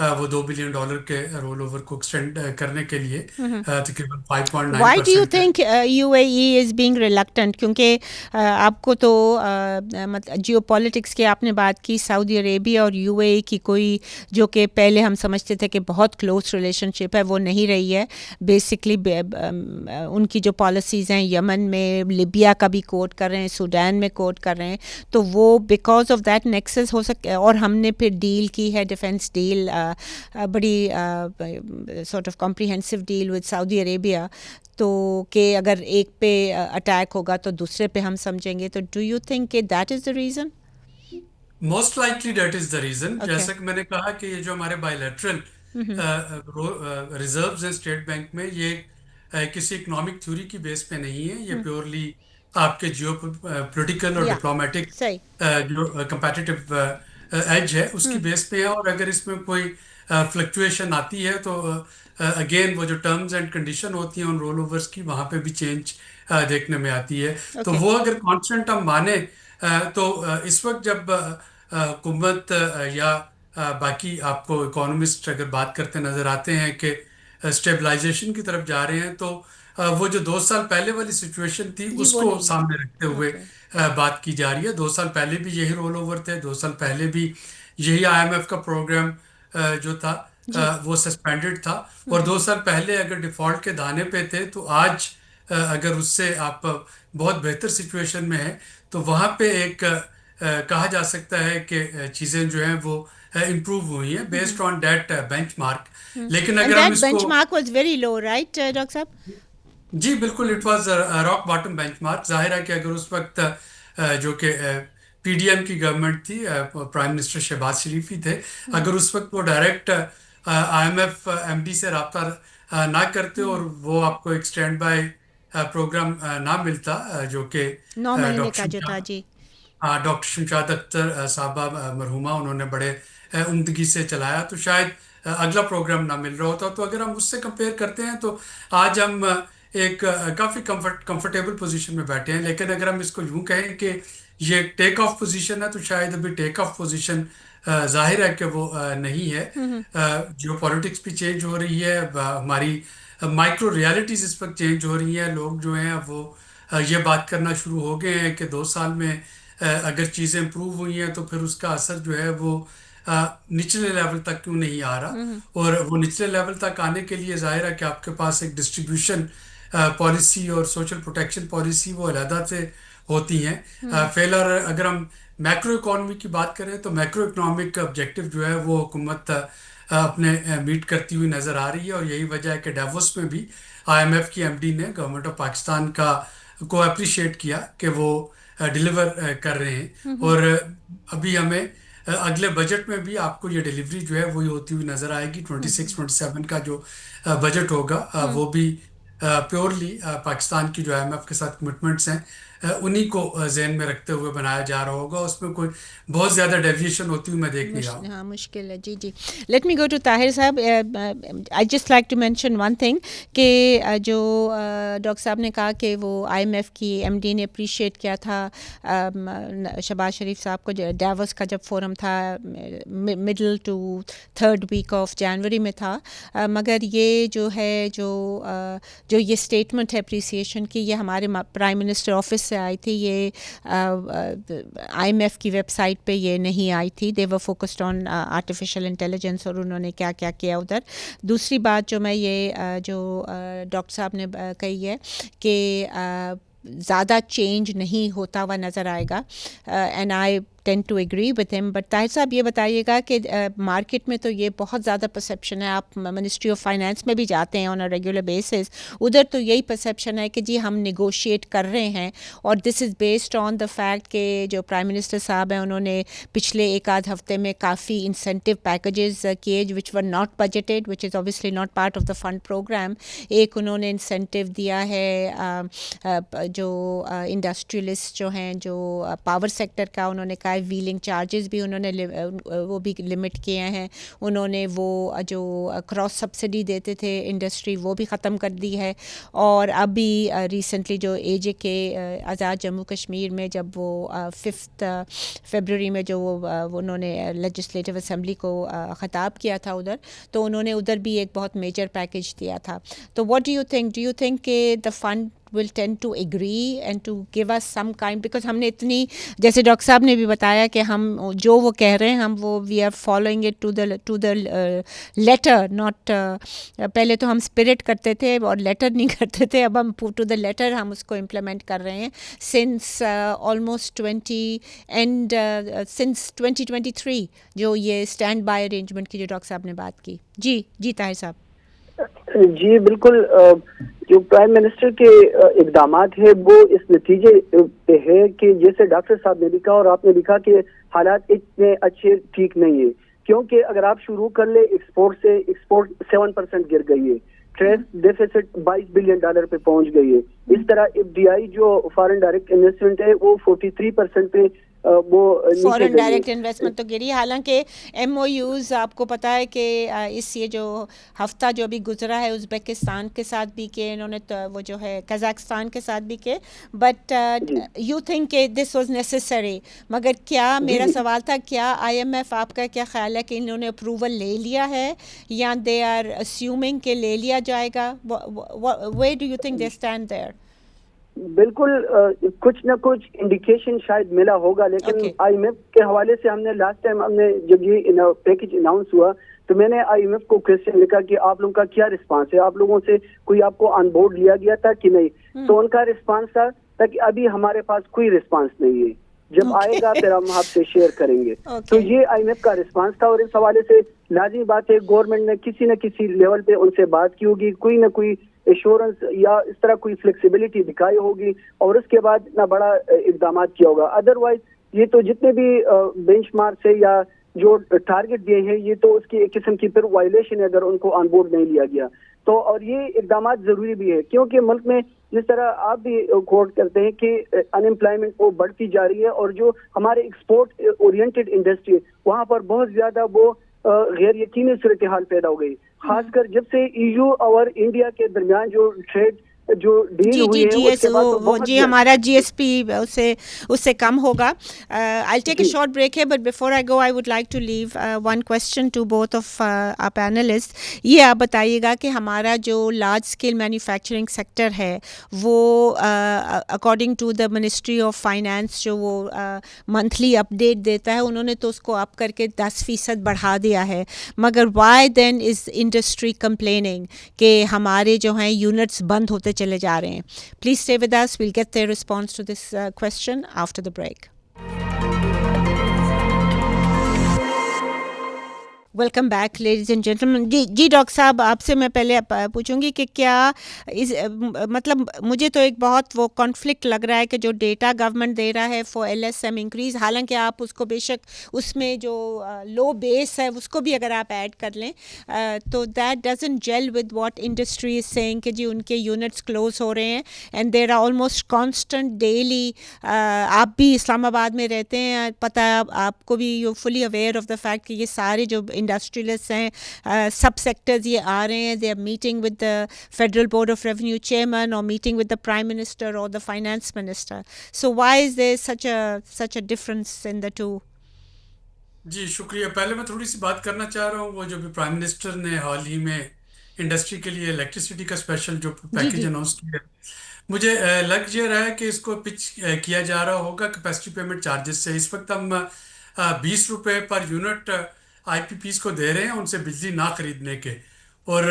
وہ $2 بلین کے role over کو ایکسٹینڈ کرنے کے لیے تقریباً 5.9%. Why do you think you a E is being reluctant? کیونکہ آپ کو تو مطلب جیو پالیٹکس کی آپ نے بات کی، سعودی عربیہ اور یو اے ای کی کوئی جو کہ پہلے ہم سمجھتے تھے کہ بہت کلوز ریلیشن شپ ہے، وہ نہیں رہی ہے بیسکلی. ان کی جو پالیسیز ہیں یمن میں، لیبیا کا بھی کوٹ کر رہے ہیں، سوڈان میں کوٹ کر رہے ہیں، تو وہ بیکاز آف دیٹ نیکسس ہو سکے. اور ہم نے پھر ڈیل کی ہے، ڈیفینس ڈیل، بڑی sort of comprehensive deal with Saudi Arabia, تو کہ اگر ایک پہ اٹیک ہوگا تو دوسرے پہ ہم سمجھیں گے. تو ڈو یو تھنک کہ that is the reason? Most likely that is the reason. Okay. جیسا کہ میں نے کہا کہ یہ جو ہمارے بائی لیٹرل ریزروز ہیں اسٹیٹ بینک میں، یہ کسی اکنامک تھیوری کی بیس پہ نہیں ہے، یہ پیورلی آپ کے جیو پولیٹیکل اور یا ڈپلومیٹک صحیح. جو کمپیٹیٹو ایج ہے اس کی بیس پہ ہے. اور اگر اس میں کوئی فلکچویشن آتی ہے تو اگین وہ جو ٹرمز اینڈ کنڈیشن ہوتی ہیں ان رول اوورس کی، وہاں پہ بھی چینج دیکھنے میں آتی ہے. تو اوکے. وہ اگر کانسٹنٹ ہم مانیں تو اس وقت جب حکومت یا باقی آپ کو اکانومسٹ اگر بات کرتے نظر آتے ہیں کہ اسٹیبلائزیشن کی طرف جا رہے ہیں، تو وہ جو 2 سال پہلے والی سچویشن تھی جی اس وہ کو نہیں ہے. سامنے رکھتے ہوئے اوکے. بات کی جا رہی ہے. 2 سال پہلے بھی یہی رول اوور تھے، 2 سال پہلے بھی یہی IMF کا پروگرام جو تھا جی. وہ سسپینڈڈ تھا. اور 2 سال پہلے اگر ڈیفالٹ کے دانے پہ تھے، تو آج اگر اس سے آپ بہت بہتر سچویشن میں ہیں تو وہاں پہ ایک کہا جا سکتا ہے کہ چیزیں جو ہیں وہ امپروو ہوئی ہیں based on that bench mark. لیکن اینڈ اگر ہم دیٹ اس بینچ کو mark was very low, right doctor صاحب؟ جی بالکل، it was rock bottom bench mark. ظاہر ہے کہ اگر اس وقت جو کہ PDM کی گورنمنٹ تھی، پرائم منسٹر شہباز شریف ہی تھے، اگر اس وقت وہ ڈائریکٹ IMF MD سے رابطہ نہ کرتے اور وہ آپ کو ایک اسٹینڈ بائی پروگرام نہ ملتا جو کہ 9 مہینے کا جو تھا. ڈاکٹر جی. ڈاکٹر شمشاد اختر صاحبہ مرحومہ، انہوں نے بڑے عمدگی سے چلایا، تو شاید اگلا پروگرام نہ مل رہا ہوتا. تو اگر ہم اس سے کمپیئر کرتے ہیں تو آج ہم ایک کافی کمفرٹیبل پوزیشن میں بیٹھے ہیں. لیکن اگر ہم اس کو یوں کہیں کہ یہ ٹیک آف پوزیشن ہے، تو شاید ابھی ٹیک آف پوزیشن ظاہر ہے کہ وہ نہیں ہے. جیو پالیٹکس بھی چینج ہو رہی ہے، ہماری مائکرو ریالٹیز اس وقت چینج ہو رہی ہیں. لوگ جو ہیں وہ یہ بات کرنا شروع ہو گئے ہیں کہ 2 سال میں اگر چیزیں امپروو ہوئی ہیں تو پھر اس کا اثر جو ہے وہ نچلے لیول تک کیوں نہیں آ رہا. اور وہ نچلے لیول تک آنے کے لیے ظاہر ہے کہ آپ کے پاس ایک ڈسٹریبیوشن پالیسی اور سوشل پروٹیکشن پالیسی وہ علیحدہ سے ہوتی ہیں. فیلر اگر ہم میکرو اکانومی کی بات کریں تو میکرو اکنامک آبجیکٹو جو ہے وہ حکومت اپنے میٹ کرتی ہوئی نظر آ رہی ہے. اور یہی وجہ ہے کہ ڈیووس میں بھی IMF کی MD نے گورنمنٹ آف پاکستان کو اپریشیٹ کیا کہ وہ ڈیلیور کر رہے ہیں. اور ابھی ہمیں اگلے بجٹ میں بھی آپ کو یہ ڈیلیوری جو ہے وہی ہوتی ہوئی نظر آئے گی. 26-27 کا جو بجٹ ہوگا وہ بھی پیورلی پاکستان کی جو IMF کے ساتھ کمٹمنٹس ہیں انہی کو ذہن میں رکھتے ہوئے بنایا جا رہا ہوگا. اس میں کوئی بہت زیادہ ڈیویشن ہوتی ہوئی میں دیکھ نہیں رہا ہوں. ہاں مشکل ہے. جی جی. Let me go to Tahir sahab. I just like to mention one thing کہ جو ڈاکٹر صاحب نے کہا کہ وہ IMF کی MD نے اپریشیٹ کیا تھا شہباز شریف صاحب کو. ڈیوس کا جب فورم تھا middle to 3rd week of جنوری میں تھا. مگر یہ جو ہے جو یہ اسٹیٹمنٹ ہے اپریسیشن کی، یہ ہمارے پرائم منسٹر آفس سے آئی تھی. یہ IMF کی ویب سائٹ پہ یہ نہیں آئی تھی. دے ور فوکسڈ آن آرٹیفیشیل انٹیلیجنس اور انہوں نے کیا کیا کیا ادھر. دوسری بات جو میں یہ جو ڈاکٹر صاحب نے کہی ہے کہ زیادہ چینج نہیں ہوتا ہوا نظر آئے گا، and I tend to agree with him. But Tahir sahab یہ بتائیے گا کہ مارکیٹ میں تو یہ بہت زیادہ پرسیپشن ہے، آپ منسٹری آف فائنانس میں بھی جاتے ہیں آن اے ریگولر بیسس، ادھر تو یہی پرسیپشن ہے کہ جی ہم نیگوشیٹ کر رہے ہیں. اور دس is based on the fact کہ جو پرائم منسٹر صاحب ہیں انہوں نے پچھلے ایک آدھ ہفتے میں کافی انسینٹیو پیکیجز کیے which were not budgeted, which is obviously not part of the fund programme. ایک انہوں نے انسینٹیو دیا ہے جو انڈسٹریلسٹ جو ہیں جو پاور سیکٹر کا، انہوں نے کہا ڈرائیو ویلنگ چارجز بھی انہوں نے وہ بھی لمٹ کیے ہیں. انہوں نے وہ جو کراس سبسڈی دیتے تھے انڈسٹری وہ بھی ختم کر دی ہے. اور ابھی ریسنٹلی جو اے جے کے آزاد جموں کشمیر میں جب وہ 5 فیبروری میں جو وہ انہوں نے لیجسلیٹو اسمبلی کو خطاب کیا تھا ادھر, تو انہوں نے ادھر بھی ایک بہت میجر پیکیج دیا تھا. تو واٹ ڈو یو تھنک کہ the fund will tend to agree and to give us some kind, because ہم نے اتنی, جیسے ڈاکٹر صاحب نے بھی بتایا کہ ہم جو وہ کہہ رہے ہیں ہم وہ we are following it to the letter, not پہلے تو ہم اسپرٹ کرتے تھے اور لیٹر نہیں کرتے تھے, اب ہم to the letter ہم اس کو امپلیمنٹ کر رہے ہیں since almost 2023 جو یہ اسٹینڈ بائی ارینجمنٹ کی جو ڈاکٹر صاحب نے بات کی. جی طاہر صاحب. جی بالکل, جو پرائم منسٹر کے اقدامات ہیں وہ اس نتیجے پہ ہے کہ جیسے ڈاکٹر صاحب نے لکھا اور آپ نے لکھا کہ حالات اتنے اچھے ٹھیک نہیں ہیں, کیونکہ اگر آپ شروع کر لیں ایکسپورٹ سے, ایکسپورٹ 7% گر گئی ہے, ٹریڈ ڈیفیسٹ $22 بلین پہ پہنچ گئی ہے. اس طرح ایف ڈی آئی جو فارن ڈائریکٹ انویسٹمنٹ ہے وہ 43% پہ وہ فورن ڈائریکٹ انویسٹمنٹ تو گری, حالانکہ ایم او یوز آپ کو پتہ ہے کہ اس یہ جو ہفتہ جو ابھی گزرا ہے ازبیکستان کے ساتھ بھی کیے انہوں نے, وہ جو ہے قزاقستان کے ساتھ بھی کیے, بٹ یو تھنک کہ دس واز نیسسری. مگر کیا میرا سوال تھا, کیا آئی ایم ایف آپ کا کیا خیال ہے کہ انہوں نے اپروول لے لیا ہے یا دے آر اسیومنگ کہ لے لیا جائے گا, where do you think they stand there? بالکل کچھ نہ کچھ انڈیکیشن شاید ملا ہوگا, لیکن آئی ایم ایف کے حوالے سے ہم نے لاسٹ ٹائم ہم نے جب یہ پیکج اناؤنس ہوا تو میں نے آئی ایم ایف کو کویسچن لکھا کہ آپ لوگوں کا کیا رسپانس ہے, آپ لوگوں سے کوئی آپ کو آن بورڈ لیا گیا تھا کہ نہیں, تو ان کا رسپانس تھا کہ ابھی ہمارے پاس کوئی رسپانس نہیں ہے, جب آئے گا پھر ہم آپ سے شیئر کریں گے. تو یہ آئی ایم ایف کا رسپانس تھا, اور اس حوالے سے لازمی بات ہے گورنمنٹ نے کسی نہ کسی لیول پہ ان سے بات کی ہوگی, کوئی نہ کوئی ایشورنس یا اس طرح کوئی فلیکسیبلٹی دکھائی ہوگی, اور اس کے بعد اتنا بڑا اقدامات کیا ہوگا. ادروائز یہ تو جتنے بھی بینچ مارکس ہے یا جو ٹارگٹ دیے ہیں یہ تو اس کی ایک قسم کی پھر وائلیشن ہے اگر ان کو آن بورڈ نہیں لیا گیا تو. اور یہ اقدامات ضروری بھی ہے کیونکہ ملک میں جس طرح آپ بھی کوٹ کرتے ہیں کہ انمپلائمنٹ وہ بڑھتی جا رہی ہے, اور جو ہمارے ایکسپورٹ اورینٹڈ انڈسٹری وہاں پر بہت زیادہ وہ غیر یقینی صورتحال پیدا ہو گئی, خاص کر جب سے ای یو اور انڈیا کے درمیان جو ٹریڈ جو ڈیل ہوئی ہے اس کے بعد جی ہمارا جی ایس پی اس سے کم ہوگا. I'll take a short break here, but before I go I would like to leave one question to both of our panelists. یہ آپ بتائیے گا کہ ہمارا جو لارج اسکیل مینوفیکچرنگ سیکٹر ہے وہ according to the ministry of finance جو وہ منتھلی اپڈیٹ دیتا ہے, انہوں نے تو اس کو اپ کر کے 10% بڑھا دیا ہے, مگر Y then is industry complaining کہ ہمارے جو ہیں یونٹس بند ہوتے چلے جا رہے ہیں. Please stay with us, we'll get their response to this question after the break. Welcome back ladies and gentlemen. جی ڈاکٹر صاحب آپ سے میں پہلے پوچھوں گی کہ کیا مطلب مجھے تو ایک بہت وہ کانفلکٹ لگ رہا ہے کہ جو ڈیٹا گورنمنٹ دے رہا ہے for L S M increase, حالانکہ آپ اس کو بے شک اس میں جو لو بیس ہے اس کو بھی اگر آپ ایڈ کر لیں تو that doesn't gel with what industry is saying کہ جی ان کے یونٹس کلوز ہو رہے ہیں and there are almost constant daily. آپ بھی اسلام آباد میں رہتے ہیں, پتہ ہے آپ کو بھی you fully aware of the fact کہ یہ سارے جو انڈسٹریلسٹ ہیں سب سیکٹرز یہ آ رہے ہیں, they are meeting with the Federal Board of Revenue chairman اور meeting with the prime minister اور the finance minister. So why is there such a difference in the two? جی شکریہ. پہلے میں تھوڑی سی بات کرنا چاہ رہا ہوں, وہ جو بھی پرائم منسٹر نے حال ہی میں انڈسٹری کے لیے الیکٹریسٹی کا اسپیشل جو پیکیج اناؤنس کیا, مجھے لگ یہ رہا ہے کہ اس کو پچ کیا جا رہا ہوگا کیپیسٹی پیمنٹ چارجز سے. اس وقت ہم 20 روپے پر یونٹ آئی پی پیز کو دے رہے ہیں ان سے بجلی نہ خریدنے کے, اور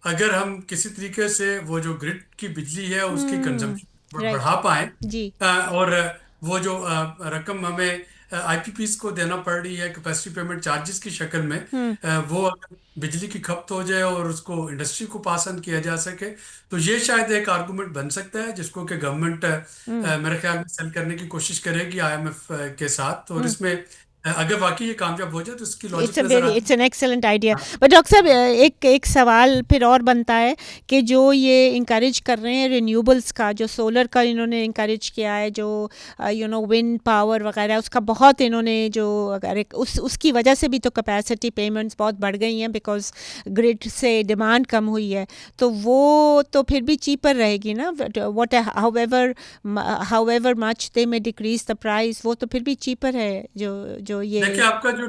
اگر ہم کسی طریقے سے وہ جو گرڈ کی بجلی ہے اس کی کنزمپشن بڑھا پائیں اور وہ جو رقم ہمیں آئی پی پیز کو دینا پڑ رہی ہے کیپیسٹی پیمنٹ چارجز کی شکل میں, وہ اگر بجلی کی کھپت ہو جائے اور اس کو انڈسٹری کو پاس آن کیا جا سکے تو یہ شاید ایک آرگومنٹ بن سکتا ہے جس کو کہ گورنمنٹ میرے خیال میں سیل کرنے کی کوشش کرے گی آئی ایم ایف کے ساتھ. اور اس میں اگر واقعی یہ کامیاب ہو جائے تو اس کی لاجک اٹس نظر آتی it's an excellent idea. But doctor صاحب ایک سوال پھر اور بنتا ہے کہ جو یہ انکریج کر رہے ہیں رینیوبلس کا, جو سولر کا انہوں نے انکریج کیا ہے, جو ونڈ پاور وغیرہ, اس کا بہت انہوں نے جو اس کی وجہ سے بھی تو کیپیسٹی پیمنٹس بہت بڑھ گئی ہیں بیکاز گرڈ سے ڈیمانڈ کم ہوئی ہے, تو وہ تو پھر بھی چیپر رہے گی نا, واٹ ہاؤ ایور مچ دے میں ڈیکریز دا پرائز, وہ تو پھر بھی چیپر ہے. جو یہ دیکھیں آپ کا جو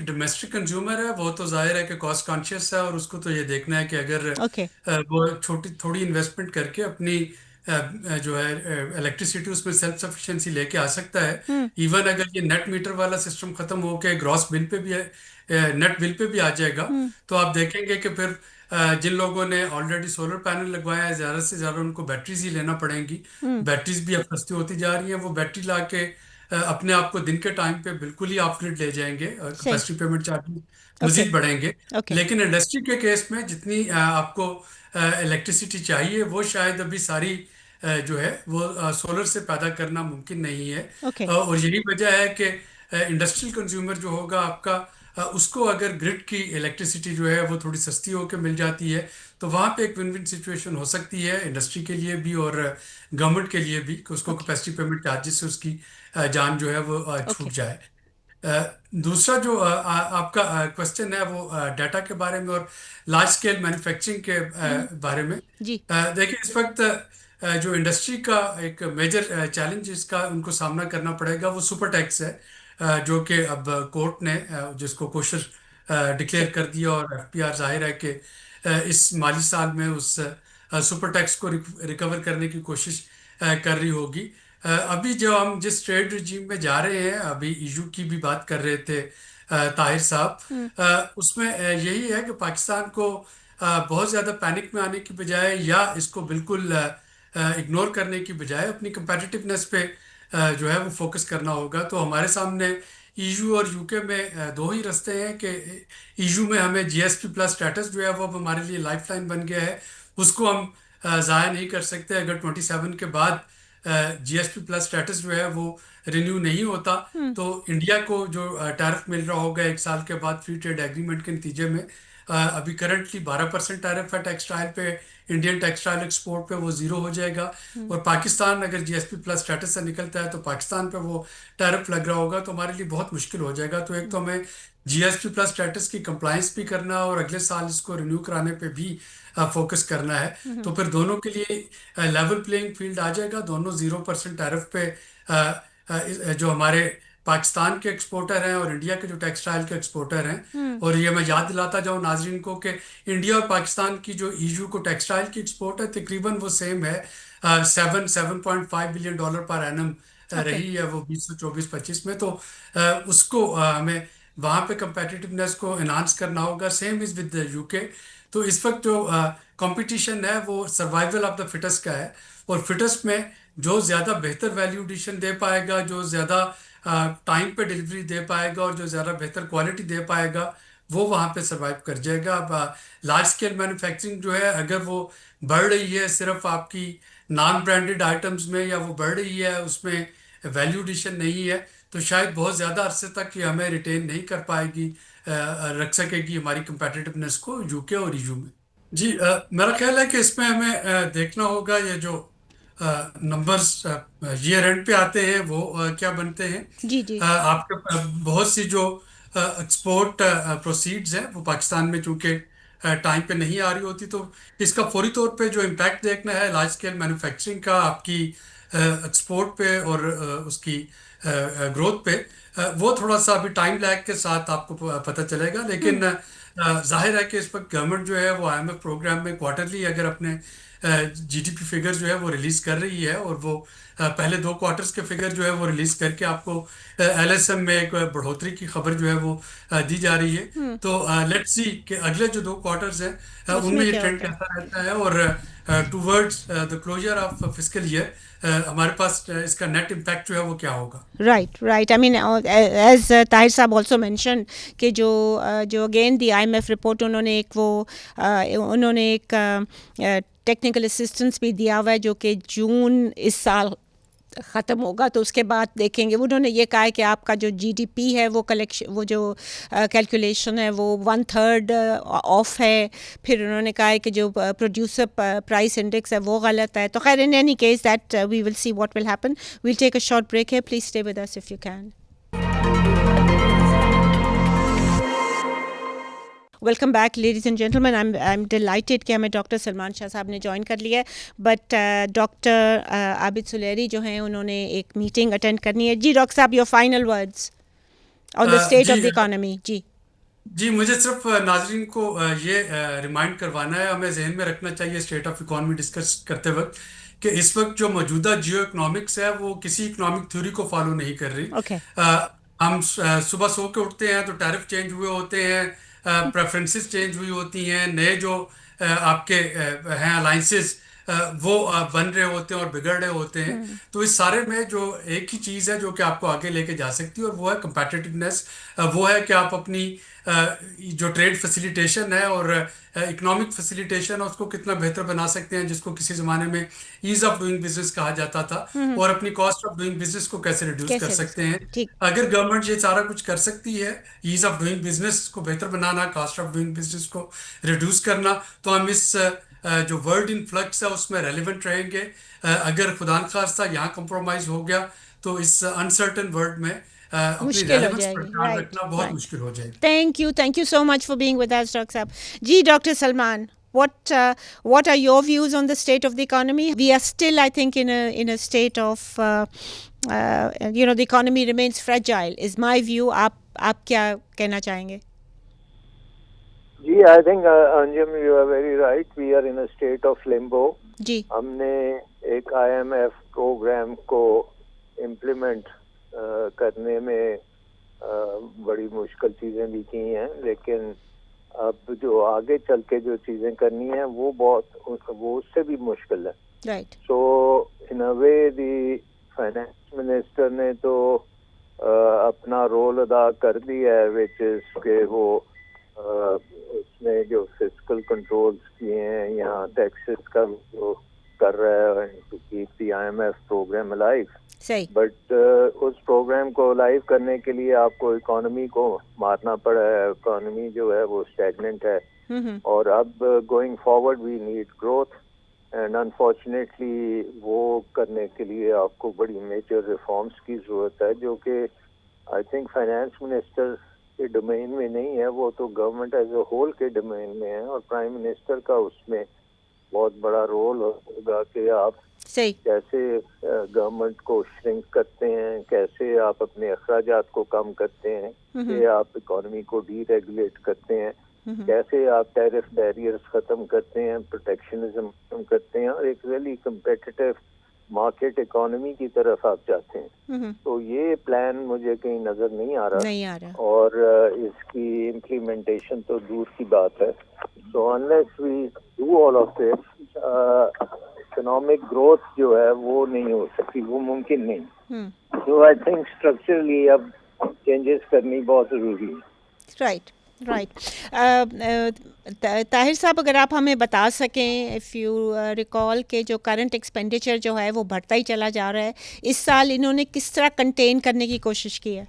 ڈومیسٹک کنزیومر ہے وہ تو ظاہر ہے کہ کاسٹ کانشیس ہے, اور اس کو تو یہ دیکھنا ہے کہ اگر اوکے وہ تھوڑی انویسٹمنٹ کر کے اپنی جو ہے الیکٹریسٹی اس میں سیلف سفیشینسی لے کے آ سکتا ہے. ایون اگر یہ نیٹ میٹر والا سسٹم ختم ہو کے گراس بل پہ بھی نیٹ بل پہ بھی آ جائے گا, تو آپ دیکھیں گے کہ پھر جن لوگوں نے آلریڈی سولر پینل لگوایا ہے زیادہ سے زیادہ ان کو بیٹریز ہی لینا پڑیں گی. بیٹریز بھی اب سستی ہوتی جا رہی ہیں, وہ بیٹری لا کے اپنے آپ کو دن کے ٹائم پہ بالکل ہی آف گریڈ لے جائیں گے, صحیح. کیپیسٹی پیمنٹ چارجز اوکے مزید بڑھیں گے. اوکے لیکن انڈسٹری کے کیس میں جتنی آپ کو الیکٹریسٹی چاہیے وہ شاید ابھی ساری جو ہے وہ سولر سے پیدا کرنا ممکن نہیں ہے. اوکے اور یہی وجہ ہے کہ انڈسٹریل کنزیومر جو ہوگا آپ کا, اس کو اگر گرڈ کی الیکٹریسٹی جو ہے وہ تھوڑی سستی ہو کے مل جاتی ہے تو وہاں پہ ایک ون ون سچویشن ہو سکتی ہے انڈسٹری کے لیے بھی اور گورنمنٹ کے لیے بھی, کہ اس کو اوکے کیپیسٹی پیمنٹ چارجز سے اس کی جان جو ہے وہ اوکے چھوٹ جائے. دوسرا جو آپ کا کوشچن ہے وہ ڈیٹا کے بارے میں اور لارج اسکیل مینوفیکچرنگ کے بارے میں. جی دیکھیں اس وقت جو انڈسٹری کا ایک میجر چیلنج اس کا ان کو سامنا کرنا پڑے گا وہ سپر ٹیکس ہے, جو کہ اب کورٹ نے جس کو کوشش ڈکلیئر کر دیا, اور ایف پی آر ظاہر ہے کہ اس مالی سال میں اس سپر ٹیکس کو ریکور کرنے کی کوشش کر رہی ہوگی. ابھی جو ہم جس ٹریڈ رجیم میں جا رہے ہیں, ابھی ایشو کی بھی بات کر رہے تھے طاہر صاحب, اس میں یہی ہے کہ پاکستان کو بہت زیادہ پینک میں آنے کی بجائے یا اس کو بالکل اگنور کرنے کی بجائے اپنی کمپیٹیٹیونیس پہ جو ہے وہ فوکس کرنا ہوگا. تو ہمارے سامنے ایشو اور یو کے میں دو ہی رستے ہیں کہ ایشو میں ہمیں جی ایس پی پلس اسٹیٹس جو ہے وہ اب ہمارے لیے لائف لائن بن گیا ہے, اس کو ہم ضائع نہیں کر سکتے. اگر 27 کے بعد جی ایس پی پلس اسٹیٹس جو ہے وہ رینیو نہیں ہوتا تو انڈیا کو جو ٹیرف مل رہا ہوگا ایک سال کے بعد فری ٹریڈ ایگریمنٹ کے نتیجے میں, ابھی کرنٹلی 12% ٹیرف ہے ٹیکسٹائل پہ, انڈین ٹیکسٹائل ایکسپورٹ پہ وہ زیرو ہو جائے گا. اور پاکستان اگر جی ایس پی پلس اسٹیٹس سے نکلتا ہے تو پاکستان پہ وہ ٹیرف لگ رہا ہوگا, تو ہمارے لیے بہت مشکل ہو جائے گا. تو ایک تو ہمیں جی ایس پی پلس اسٹیٹس کی کمپلائنس بھی کرنا اور اگلے سال اس کو رینیو کرانے پہ بھی فوکس کرنا ہے. تو پھر دونوں کے لیے لیول پلینگ فیلڈ آ جائے گا, دونوں 0% ٹیرف پہ جو ہمارے پاکستان کے ایکسپورٹر ہیں اور انڈیا کے جو ٹیکسٹائل کے ایکسپورٹر ہیں. اور یہ میں یاد دلاتا جاؤں ناظرین کو کہ انڈیا اور پاکستان کی جو ایشو کو ٹیکسٹائل کی ایکسپورٹ ہے تقریباً وہ سیم ہے, 7.5 بلین ڈالر پر اینم رہی ہے وہ 2024-25 میں. تو اس کو ہمیں وہاں پہ کمپیٹیٹیونیس کو انہانس کرنا ہوگا. سیم از ود یو کے. تو اس وقت جو کمپٹیشن ہے وہ سروائیول آف دا فٹسٹ کا ہے, اور فٹسٹ میں جو زیادہ بہتر ویلیو ایڈیشن دے پائے گا, جو زیادہ ٹائم پہ ڈلیوری دے پائے گا اور جو زیادہ بہتر کوالٹی دے پائے گا وہ وہاں پہ سروائیو کر جائے گا. اب لارج اسکیل مینوفیکچرنگ جو ہے اگر وہ بڑھ رہی ہے صرف آپ کی نان برانڈڈ آئٹمز میں, یا وہ بڑھ رہی ہے اس میں ویلیو ایڈیشن نہیں ہے, تو شاید بہت زیادہ عرصے تک یہ ہمیں ریٹین نہیں کر پائے گی, رکھ سکے گی ہماری کمپیٹیٹیونیس کو یو کے اور ایشو میں. جی میرا خیال ہے کہ اس میں ہمیں دیکھنا ہوگا یہ جو نمبرز ایئر اینڈ پہ آتے ہیں وہ کیا بنتے ہیں. جی جی آپ کے بہت سی جو ایکسپورٹ پروسیڈز ہیں وہ پاکستان میں چونکہ ٹائم پہ نہیں آ رہی ہوتی, تو اس کا فوری طور پہ جو امپیکٹ دیکھنا ہے لارج اسکیل مینوفیکچرنگ کا آپ کی ایکسپورٹ پہ اور اس کی گروتھ پہ, وہ تھوڑا سا ابھی ٹائم لیگ کے ساتھ آپ کو پتہ چلے گا. لیکن ظاہر ہے کہ اس وقت گورنمنٹ جو ہے وہ آئی ایم ایف پروگرام میں کوارٹرلی اگر اپنے جی ڈی پی فگر جو ہے وہ ریلیز کر رہی ہے, اور وہ پہلے 2 کوارٹرز کے فگر جو ہے وہ ریلیز کر کے آپ کو ایل ایس ایم میں ایک بڑھوتری کی خبر جو ہے وہ دی جا رہی ہے. تو لیٹ سی کہ اگلے جو 2 کوارٹرز ہیں ان میں یہ ٹرینڈ کیسا رہتا ہے, اور towards the closure of fiscal year ہمارے پاس اس کا نیٹ امپیکٹ جو ہے وہ کیا ہوگا. Right I mean as Tahir صاحب آلسو مینشن کہ جو again the I M F report انہوں نے ایک ٹیکنیکل اسسٹنس بھی دیا ہوا ہے جو کہ جون اس سال ختم ہوگا تو اس کے بعد دیکھیں گے. انہوں نے یہ کہا ہے کہ آپ کا جو GDP ہے وہ وہ جو کیلکولیشن ہے وہ 1/3 آف ہے. پھر انہوں نے کہا ہے کہ جو پروڈیوسر پرائس انڈیکس ہے وہ غلط ہے. تو خیر in any case that we will see what will happen. Well take a short break ہے. Please stay with us if you can. Welcome back ladies and gentlemen. I am delighted کہ ہمیں doctor Salman شاہ صاحب نے join کر لیا ہے. But doctor عابد سلیری جو ہیں انہوں نے ایک میٹنگ اٹینڈ کرنی ہے. جی ڈاکٹر صاحب your final words on the state of the economy. جی مجھے صرف ناظرین کو یہ ریمائنڈ کروانا ہے, ہمیں ذہن میں رکھنا چاہیے اسٹیٹ آف اکانومی ڈسکس کرتے وقت کہ اس وقت جو موجودہ جیو اکنامکس ہے وہ کسی اکنامک تھیوری کو فالو نہیں کر رہی. ہم صبح سو کے اٹھتے ہیں تو ٹیرف چینج ہوئے ہوتے ہیں, پریفرنسز چینج ہوئی ہوتی ہیں, نئے جو آپ کے ہیں الائنسز وہ بن رہے ہوتے ہیں اور بگڑ رہے ہوتے ہیں. تو اس سارے میں جو ایک ہی چیز ہے جو کہ آپ کو آگے لے کے جا سکتی ہے اور وہ ہے کمپیٹیٹیونیس. وہ ہے کہ آپ اپنی جو ٹریڈ فیسیلیٹیشن ہے اور اکنامک فیسیلیٹیشن ہے اس کو کتنا بہتر بنا سکتے ہیں, جس کو کسی زمانے میں ایز آف ڈوئنگ بزنس کہا جاتا تھا, اور اپنی کاسٹ آف ڈوئنگ بزنس کو کیسے ریڈیوس کر سکتے ہیں. اگر گورنمنٹ یہ سارا کچھ کر سکتی ہے, ایز آف ڈوئنگ بزنس کو بہتر بنانا, کاسٹ آف ڈوئنگ بزنس کو ریڈیوس کرنا, تو ہم اس جو ورلڈ ان فلکس ہے اس میں ریلیونٹ رہیں گے. اگر خدا نخواستہ یہاں کمپرومائز ہو گیا تو اس انسرٹن ورلڈ میں مشکل ہو جائے گی. رکھنا بہت مشکل ہو جائے گی. Thank you so much for being with us doctor صاحب. جی doctor Salman, what are your views on the state of the economy? We are still, I think, in a state of the economy remains fragile is my view. آپ کیا کہنا چاہیں گے؟ جی I think Anjum you are very right. We are in a state of limbo. جی ہم نے ایک IMF programme کو implement کرنے میں بڑی مشکل چیزیں بھی کی ہیں, لیکن اب جو آگے چل کے جو چیزیں کرنی ہیں وہ اس سے بھی مشکل ہے. Right. So in a way the finance minister نے تو اپنا رول ادا کر دیا ہے, وچ از کہ وہ اس نے جو فسکل کنٹرولز کیے ہیں, یہاں ٹیکسز کا جو کر رہا ہے to keep the IMF programme alive. صحیح. بٹ اس پروگرام کو الائیو کرنے کے لیے آپ کو اکانومی کو مارنا پڑا ہے. اکانومی جو ہے وہ اسٹیگننٹ ہے, اور اب going forward we need growth, and unfortunately وہ کرنے کے لیے آپ کو بڑی میجر ریفارمس کی ضرورت ہے, جو کہ آئی تھنک فائنانس منسٹر کے ڈومین میں نہیں ہے, وہ تو گورنمنٹ ایز اے ہول کے ڈومین میں ہے, اور پرائم منسٹر کا اس میں بہت بڑا رول ہوگا کہ آپ کیسے گورنمنٹ کو شرنک کرتے ہیں, کیسے آپ اپنے اخراجات کو کم کرتے ہیں, کہ آپ اکانومی کو ڈی ریگولیٹ کرتے ہیں, کیسے آپ ٹیرف بیریئرز ختم کرتے ہیں, پروٹیکشنزم ختم کرتے ہیں, اور ایک ریئلی کمپیٹیٹیو مارکیٹ اکانومی کی طرف آپ جاتے ہیں. تو یہ پلان مجھے کہیں نظر نہیں آ رہا, اور اس کی امپلیمنٹیشن تو دور کی بات ہے. So unless we do all of this, economic growth جو ہے وہ نہیں ہو سکتی, وہ ممکن نہیں. تو آئی تھنک اسٹرکچرلی اب چینجز کرنی بہت ضروری ہے. رائٹ. طاہر صاحب, اگر آپ ہمیں بتا سکیں, اف یو ریکال, کہ جو کرنٹ ایکسپینڈیچر جو ہے وہ بڑھتا ہی چلا جا رہا ہے, اس سال انہوں نے کس طرح کنٹین کرنے کی کوشش کی ہے؟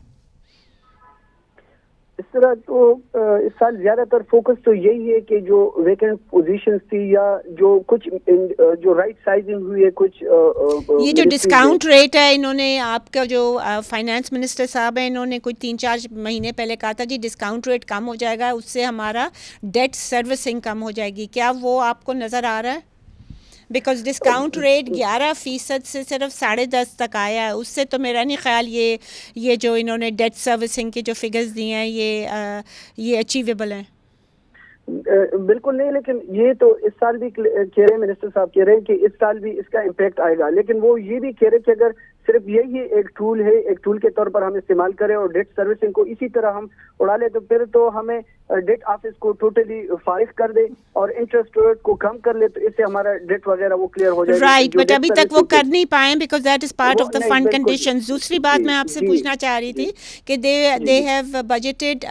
اس طرح تو اس سال زیادہ تر فوکس تو یہی ہے کہ جو ویکنٹ پوزیشنز تھی یا جو کچھ جو رائٹ سائزنگ ہوئی ہے, کچھ یہ جو ڈسکاؤنٹ ریٹ ہے, انہوں نے آپ کا جو فائنانس منسٹر صاحب ہیں, انہوں نے کوئی 3-4 مہینے پہلے کہا تھا جی ڈسکاؤنٹ ریٹ کم ہو جائے گا, اس سے ہمارا ڈیٹ سروسنگ کم ہو جائے گی. کیا وہ آپ کو نظر آ رہا ہے؟ بیکاز ڈسکاؤنٹ ریٹ 11% سے صرف 10.5 تک آیا ہے, اس سے تو میرا نہیں خیال یہ جو انہوں نے ڈیٹ سروسنگ کے جو فگرز دیے ہیں یہ اچیویبل ہیں. بالکل نہیں, لیکن یہ تو اس سال بھی کہہ رہے ہیں, منسٹر صاحب کہہ رہے ہیں کہ اس سال بھی اس کا امپیکٹ آئے گا, لیکن وہ یہ بھی کہہ رہے کہ اگر صرف یہی ایک ٹول ہے, ایک ٹول کے طور پر ہم استعمال کریں اور ڈیٹ سروسنگ کو اسی طرح ہم اڑا لیں, تو پھر تو ہمیں ڈیٹ آفس کو ٹوٹلی فارغ کر دے اور انٹرسٹ ریٹ کو کم کر لے, تو اس سے ہمارا ڈیٹ وغیرہ وہ کلیئر ہو جائے گا. رائٹ, بٹ ابھی تک وہ کر نہیں پائے because that is part of the fund conditions. دوسری بات میں آپ سے پوچھنا چاہ رہی تھی کہ they have budgeted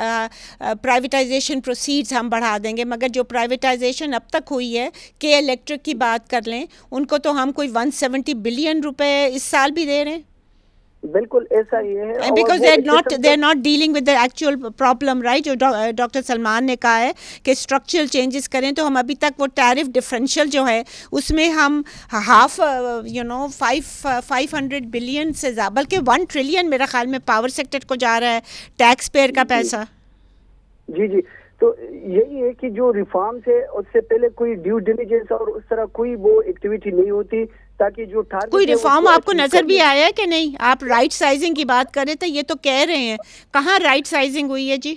privatisation proceeds ہم بڑھا دیں گے, مگر جو پرائیویٹائزیشن اب تک ہوئی ہے, کہ الیکٹرک کی بات کر لیں, ان کو تو ہم کوئی 170 بلین روپے اس سال بھی دے رہے ہیں. بالکل ایسا ہی ہے. And because they're not dealing with the actual problem, right? جو ڈاکٹر سلمان نے کہا ہے کہ اسٹرکچرل چینجز کریں, تو ہم ابھی تک وہ ٹیرف ڈفرینشیل جو ہے اس میں ہم ہاف 500 بلین سے زیادہ, بلکہ 1 ٹریلین میرا خیال میں پاور سیکٹر کو جا رہا ہے ٹیکس پیئر کا پیسہ. جی تو یہی ہے کہ جو ریفارمس ہے اس سے پہلے کوئی ڈیو ڈیلیجنس اور اس طرح کوئی وہ ایکٹیویٹی نہیں ہوتی تاکہ جو ٹارگیٹ کوئی ریفارم آپ کو نظر بھی آیا ہے کہ نہیں؟ آپ رائٹ سائزنگ کی بات کریں تو یہ تو کہہ رہے ہیں, کہاں رائٹ سائزنگ ہوئی ہے جی؟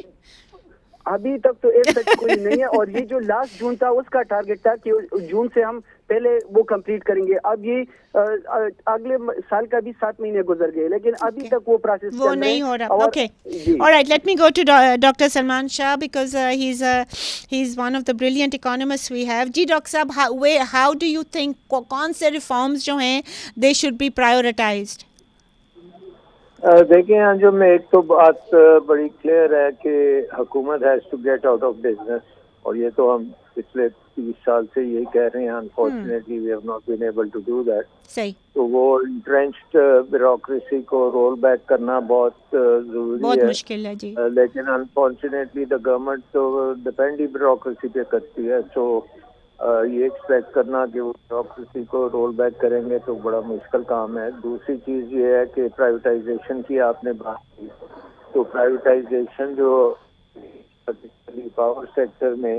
ابھی تک تو ایسا کوئی نہیں ہے. اور یہ جو لاسٹ جون تھا اس کا ٹارگیٹ تھا کہ جون سے ہم پہلے وہ کمپلیٹ کریں گے. اب یہ اگلے سال کا بھی 7 مہینے گزر گئے لیکن ابھی تک وہ پروسیس وہ نہیں ہو رہا. Okay alright, let me go to doctor Salman Shah because he is one of the brilliant economist we have. جی ڈاکٹر صاحب, ہاؤ ڈو یو تھنک کون سے ریفارمز جو ہیں دے شوڈ بی پرائیورٹائزڈ؟ دیکھیں جو میں ایک تو بات بڑی کلیئر ہے کہ حکومت has to get out of business, اور یہ تو ہم پچھلے 30 سال سے یہی کہہ رہے ہیں. Unfortunately we have not been able to do that. صحیح. تو وہ انٹرینچڈ بیوروکریسی کو رول بیک کرنا بہت ضروری ہے, بہت مشکل ہے جی. لیکن انفارچونیٹلی دا گورنمنٹ تو ڈپینڈ ہی بیوروکریسی پہ کرتی ہے. سو یہ ایکسپیکٹ کرنا کہ وہ بیوروکریسی کو رول بیک کریں گے تو بڑا مشکل کام ہے. دوسری چیز یہ ہے کہ پرائیویٹائزیشن کی آپ نے بات کی, تو پرائیویٹائزیشن جو پاور سیکٹر میں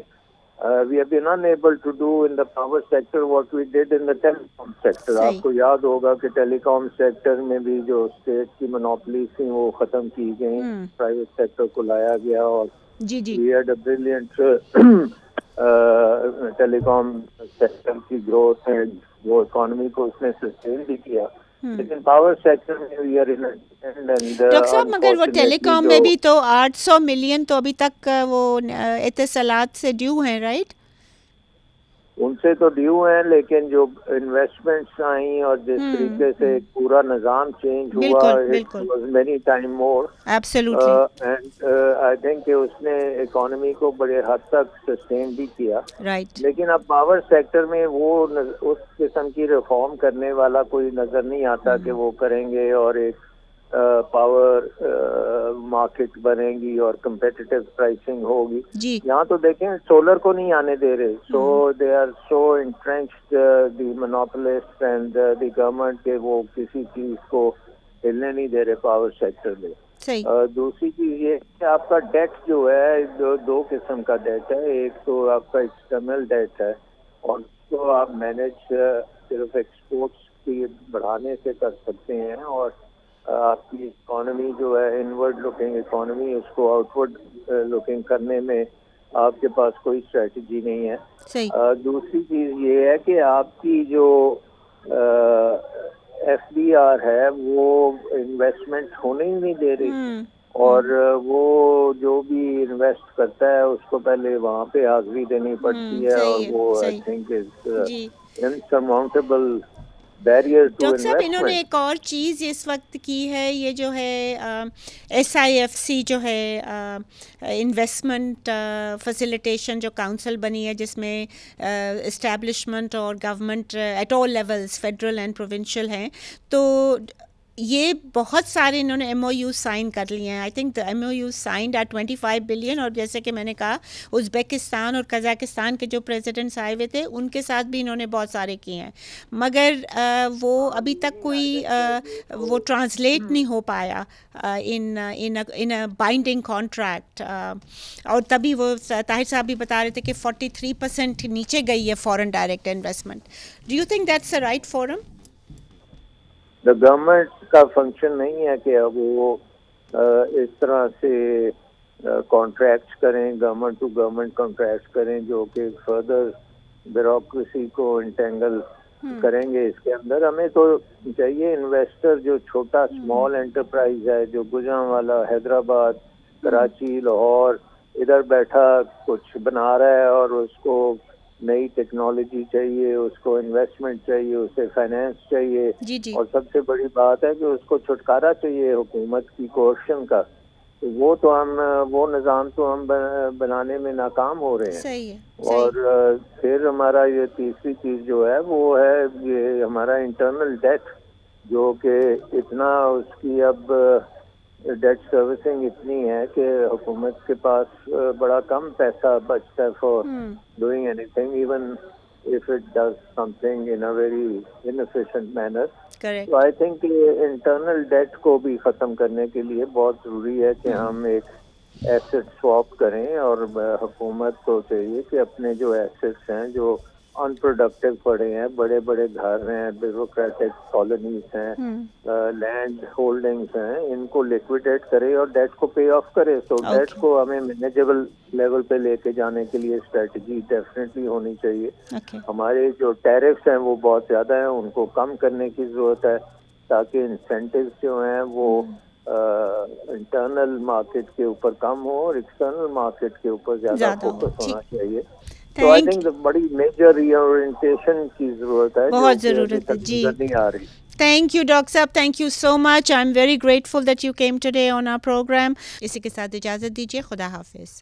we have been unable to do in the power sector what we did in the telecom sector. آپ کو یاد ہوگا کہ ٹیلی کام سیکٹر میں بھی جو اسٹیٹ کی منوپلیز تھیں وہ ختم کی گئیں, پرائیویٹ سیکٹر کو لایا گیا, اور we had a brilliant telecom sector کی گروتھ ہے, وہ اکانومی کو اس نے سسٹین بھی کیا. لیکن پاور سیکٹر میں وی آر ان ڈاکٹر صاحب, مگر وہ ٹیلی کام میں بھی تو 800 ملین تو ابھی تک وہ اتصالات سے ڈیو ہیں, رائٹ؟ ان سے تو ڈیو ہیں, لیکن جو انویسٹمنٹس آئیں اور جس طریقے سے پورا نظام چینج ہوا, it was many time more. Absolutely. And I think کہ اس نے اکانومی کو بڑے حد تک سسٹین بھی کیا. رائٹ. لیکن اب پاور سیکٹر میں وہ اس قسم کی ریفارم کرنے والا کوئی نظر نہیں آتا کہ وہ کریں گے اور ایک پاور مارکیٹ بنے گی اور کمپیٹیٹیو پرائسنگ ہوگی. یہاں تو دیکھیں سولر کو نہیں آنے دے رہے. So they are so entrenched the monopolist and the government کہ وہ کسی چیز کو ہلنے نہیں دے رہے پاور سیکٹر میں. دوسری چیز یہ کہ آپ کا ڈیٹ جو ہے دو قسم کا ڈیٹ ہے. ایک تو آپ کا ایکسٹرنل ڈیٹ ہے اور اس کو آپ مینیج صرف ایکسپورٹس کی بڑھانے سے کر سکتے ہیں, اور آپ کی اکانومی جو ہے انورڈ لوکنگ اکانومی, اس کو آؤٹ ورڈ لوکنگ کرنے میں آپ کے پاس کوئی اسٹریٹجی نہیں ہے. دوسری چیز یہ ہے کہ آپ کی جو ایف ڈی آر ہے وہ انویسٹمنٹ ہونے ہی نہیں دے رہی, اور وہ جو بھی انویسٹ کرتا ہے اس کو پہلے وہاں پہ حاضری دینی پڑتی ہے, اور وہ I think is insurmountable barrier to doctor صاحب انویسٹمنٹ. انہوں نے ایک اور چیز اس وقت کی ہے, یہ جو ہے ایس آئی ایف سی جو ہے انویسٹمنٹ فیسیلیٹیشن جو کاؤنسل بنی ہے, جس میں اسٹیبلشمنٹ اور government at all levels federal and provincial ہیں, تو یہ بہت سارے انہوں نے ایم او یو سائن کر لیے ہیں. I think the M O U signed are 25 billion, اور جیسے کہ میں نے کہا ازبیکستان اور قزاقستان کے جو پریزیڈنٹس آئے ہوئے تھے ان کے ساتھ بھی انہوں نے بہت سارے کیے ہیں, مگر وہ ابھی تک کوئی وہ ٹرانسلیٹ نہیں ہو پایا ان بائنڈنگ کانٹریکٹ. اور تبھی وہ طاہر صاحب بھی بتا رہے تھے کہ 43% نیچے گئی ہے foreign direct investment. Do you think that's a right forum? The government کا فنکشن نہیں ہے کہ اب وہ اس طرح سے کانٹریکٹس کریں, گورنمنٹ ٹو گورنمنٹ کانٹریکٹس کریں جو کہ فردر بیوروکریسی کو انٹینگل کریں گے اس کے اندر. ہمیں تو چاہیے انویسٹر جو چھوٹا اسمال انٹرپرائز ہے, جو گوجرانوالا, حیدرآباد, کراچی, لاہور ادھر بیٹھا کچھ بنا رہا ہے اور اس کو نئی ٹیکنالوجی چاہیے, اس کو انویسٹمنٹ چاہیے, اسے فائنینس چاہیے, اور سب سے بڑی بات ہے کہ اس کو چھٹکارا چاہیے حکومت کی کوشن کا. وہ تو ہم وہ نظام تو ہم بنانے میں ناکام ہو رہے ہیں. اور پھر ہمارا یہ تیسری چیز جو ہے وہ ہے یہ ہمارا انٹرنل ڈیٹ جو کہ اتنا اس کی اب ڈیٹ سروسنگ اتنی ہے کہ حکومت کے پاس بڑا کم پیسہ بچتا ہے for doing any thing even if it does something in a very inefficient manner. Correct. So I think internal debt کو بھی ختم کرنے کے لیے بہت ضروری ہے کہ ہم ایک ایسٹ سواپ کریں اور حکومت کو چاہیے کہ اپنے جو ایسٹس ہیں جو ان پروڈکٹیو پڑے ہیں بڑے بڑے گھر ہیں بیوروکریٹک کالونیز ہیں لینڈ ہولڈنگز ہیں ان کو لیکویڈیٹ کرے اور ڈیٹ کو پے آف کرے. سو ڈیٹ کو ہمیں مینیجیبل لیول پہ لے کے جانے کے لیے اسٹریٹجی ڈیفینیٹلی ہونی چاہیے. ہمارے جو ٹیرفس ہیں وہ بہت زیادہ ہیں ان کو کم کرنے کی ضرورت ہے تاکہ انسینٹیوز جو ہیں وہ انٹرنل مارکیٹ کے اوپر کم ہو اور ایکسٹرنل مارکیٹ کے اوپر زیادہ فوکس ہونا چاہیے. تو آئی تھنک بڑی میجر ری اورینٹیشن کی ضرورت ہے بہت ضرورت ہے جی. نہیں آ رہی. تھینک یو ڈاکٹر صاحب, thank you so much. I am very grateful that you came today on our programme. اسی کے ساتھ اجازت دیجیے, خدا حافظ.